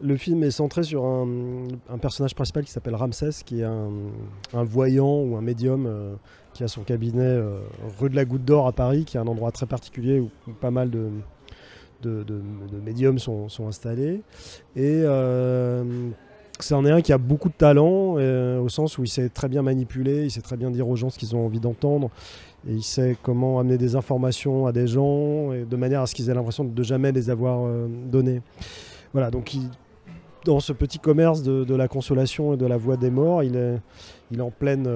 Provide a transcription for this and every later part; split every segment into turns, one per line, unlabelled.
Le film est centré sur un personnage principal qui s'appelle Ramsès, qui est un voyant ou un médium qui a son cabinet rue de la Goutte d'Or à Paris, qui est un endroit très particulier où pas mal de médiums sont installés. Et c'en est un qui a beaucoup de talent, au sens où il sait très bien manipuler, il sait très bien dire aux gens ce qu'ils ont envie d'entendre, et il sait comment amener des informations à des gens, et de manière à ce qu'ils aient l'impression de jamais les avoir données. Voilà, donc dans ce petit commerce de la consolation et de la voix des morts, il est en pleine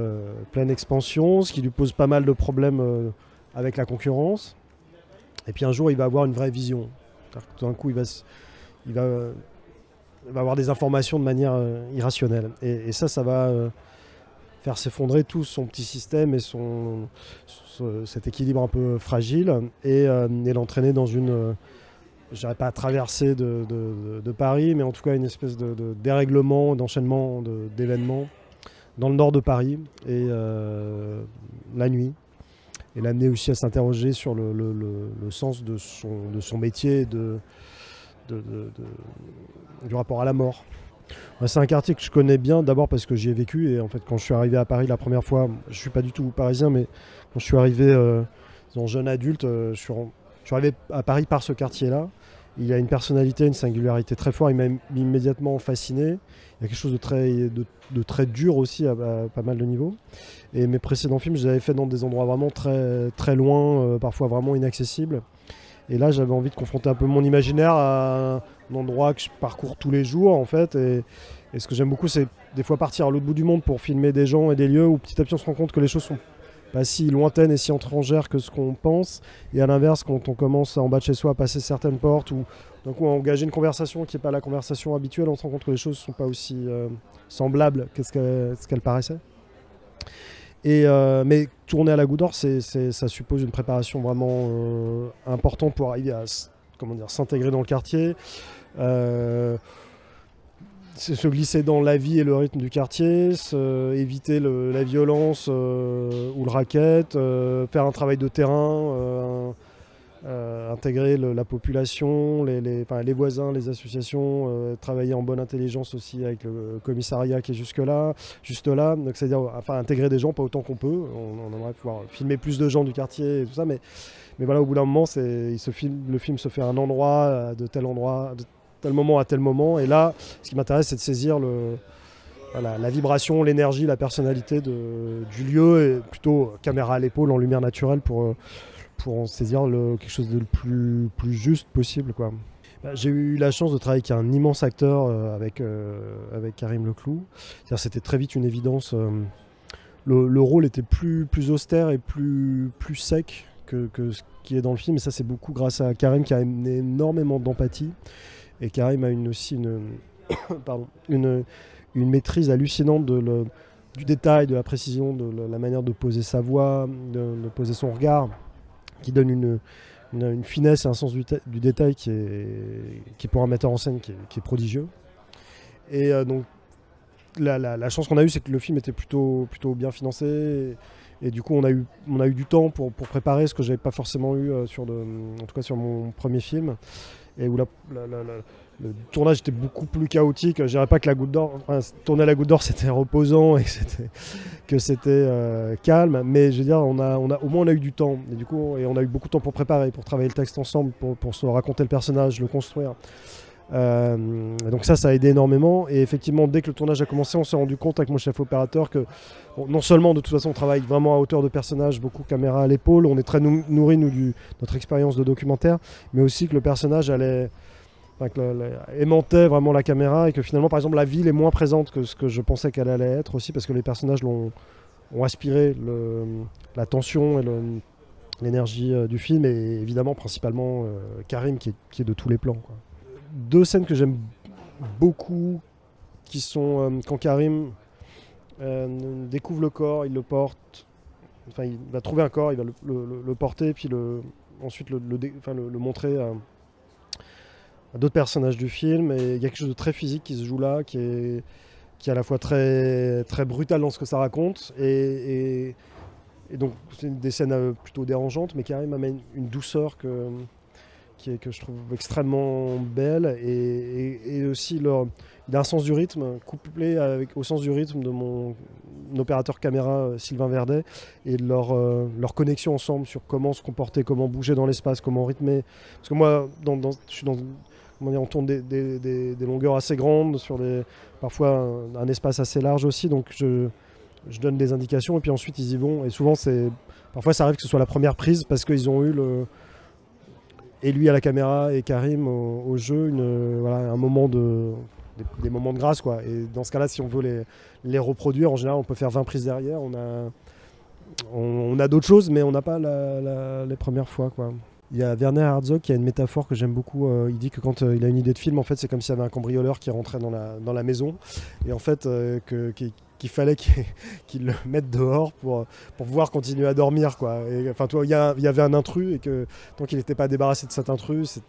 expansion, ce qui lui pose pas mal de problèmes avec la concurrence. Et puis un jour, il va avoir une vraie vision. Tout d'un coup, il va avoir des informations de manière irrationnelle. Et ça va faire s'effondrer tout son petit système et cet équilibre un peu fragile, et l'entraîner dans une... je dirais pas à traverser de Paris, mais en tout cas une espèce de dérèglement, d'enchaînement d'événements dans le nord de Paris, et la nuit. Et l'amener aussi à s'interroger sur le sens de son métier, du rapport à la mort. C'est un quartier que je connais bien, d'abord parce que j'y ai vécu, et en fait quand je suis arrivé à Paris la première fois, je suis pas du tout parisien, mais quand je suis arrivé en jeune adulte, je suis arrivé à Paris par ce quartier-là. Il a une personnalité, une singularité très forte, il m'a immédiatement fasciné. Il y a quelque chose de très dur aussi à pas mal de niveaux. Et mes précédents films, je les avais fait dans des endroits vraiment très, très loin, parfois vraiment inaccessibles. Et là, j'avais envie de confronter un peu mon imaginaire à un endroit que je parcours tous les jours, en fait. Et ce que j'aime beaucoup, c'est des fois partir à l'autre bout du monde pour filmer des gens et des lieux où petit à petit on se rend compte que les choses sont pas si lointaines et si étrangères que ce qu'on pense. Et à l'inverse, quand on commence en bas de chez soi à passer certaines portes ou d'un coup à engager une conversation qui n'est pas la conversation habituelle, on se rend compte que les choses ne sont pas aussi semblables que ce qu'elles paraissaient. Mais tourner à la Goutte d'Or, ça suppose une préparation vraiment importante pour arriver à s'intégrer dans le quartier. Se glisser dans la vie et le rythme du quartier, éviter la violence ou le racket, faire un travail de terrain, intégrer la population, les voisins, les associations, travailler en bonne intelligence aussi avec le commissariat qui est juste là. Donc c'est-à-dire intégrer des gens, pas autant qu'on peut. On aimerait pouvoir filmer plus de gens du quartier et tout ça, mais voilà, au bout d'un moment, le film se fait à un endroit, de tel moment à tel moment. Et là, ce qui m'intéresse, c'est de saisir la vibration, l'énergie, la personnalité du lieu, et plutôt caméra à l'épaule, en lumière naturelle, pour en saisir quelque chose de le plus juste possible, quoi. J'ai eu la chance de travailler avec un immense acteur, avec Karim Leclou. C'était très vite une évidence. Le rôle était plus austère et plus sec que ce qui est dans le film. Et ça, c'est beaucoup grâce à Karim, qui a énormément d'empathie. Et Karim a aussi une maîtrise hallucinante du détail, de la précision, de la manière de poser sa voix, de poser son regard, qui donne une finesse et un sens du détail qui est pour un metteur en scène qui est prodigieux. Et donc la chance qu'on a eue, c'est que le film était plutôt bien financé, et du coup on a eu du temps pour préparer, ce que j'avais pas forcément eu en tout cas sur mon premier film, et où le tournage était beaucoup plus chaotique. Je dirais pas que la Goutte d'Or, tourner à la Goutte d'Or, c'était reposant et que c'était calme, mais je veux dire, au moins on a eu du temps, et du coup on a eu beaucoup de temps pour préparer, pour travailler le texte ensemble, pour se raconter le personnage, le construire. Donc ça a aidé énormément. Et effectivement, dès que le tournage a commencé, on s'est rendu compte avec mon chef opérateur que non seulement de toute façon on travaille vraiment à hauteur de personnage, beaucoup caméra à l'épaule, on est très nourri notre expérience de documentaire, mais aussi que le personnage aimantait vraiment la caméra, et que finalement par exemple la ville est moins présente que ce que je pensais qu'elle allait être, aussi parce que les personnages ont aspiré la tension et l'énergie du film, et évidemment principalement Karim qui est de tous les plans, quoi. Deux scènes que j'aime beaucoup, qui sont quand Karim découvre le corps, il le porte, il va trouver un corps, il va le porter, puis ensuite le montrer à d'autres personnages du film. Et il y a quelque chose de très physique qui se joue là, qui est à la fois très, très brutal dans ce que ça raconte, et donc c'est des scènes plutôt dérangeantes, mais Karim amène une douceur que je trouve extrêmement belle, et aussi il a un sens du rythme couplé au sens du rythme de mon opérateur caméra Sylvain Verdet, et leur connexion ensemble sur comment se comporter, comment bouger dans l'espace, comment rythmer. Parce que moi, je suis comment dire, on tourne des longueurs assez grandes, sur parfois un espace assez large aussi, donc je donne des indications et puis ensuite ils y vont, et souvent parfois ça arrive que ce soit la première prise parce qu'ils ont eu et lui à la caméra et Karim au jeu, voilà, un moment des moments de grâce, quoi. Et dans ce cas-là, si on veut les reproduire, en général on peut faire 20 prises derrière, on a d'autres choses, mais on n'a pas les premières fois, quoi. Il y a Werner Herzog qui a une métaphore que j'aime beaucoup. Il dit que quand il a une idée de film, en fait, c'est comme s'il y avait un cambrioleur qui rentrait dans la maison, et en fait qu'il fallait qu'il le mette dehors pour pouvoir continuer à dormir, quoi. Et, enfin, il y avait un intrus, et que tant qu'il n'était pas débarrassé de cet intrus,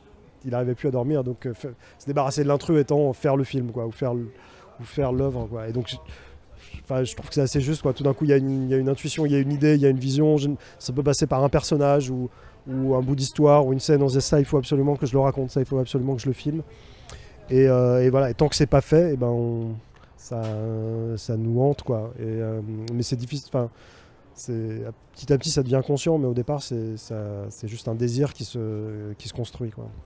il n'arrivait plus à dormir. Donc se débarrasser de l'intrus étant faire le film, quoi, ou faire l'œuvre, quoi. Et donc je trouve que c'est assez juste, quoi. Tout d'un coup, il y a une intuition, il y a une idée, il y a une vision. Ça peut passer par un personnage ou un bout d'histoire ou une scène. On se dit ça, il faut absolument que je le raconte, ça, il faut absolument que je le filme. Et voilà. Et tant que c'est pas fait, ça nous hante, quoi. Mais c'est difficile. Enfin, petit à petit, ça devient conscient, mais au départ, c'est juste un désir qui se construit, quoi.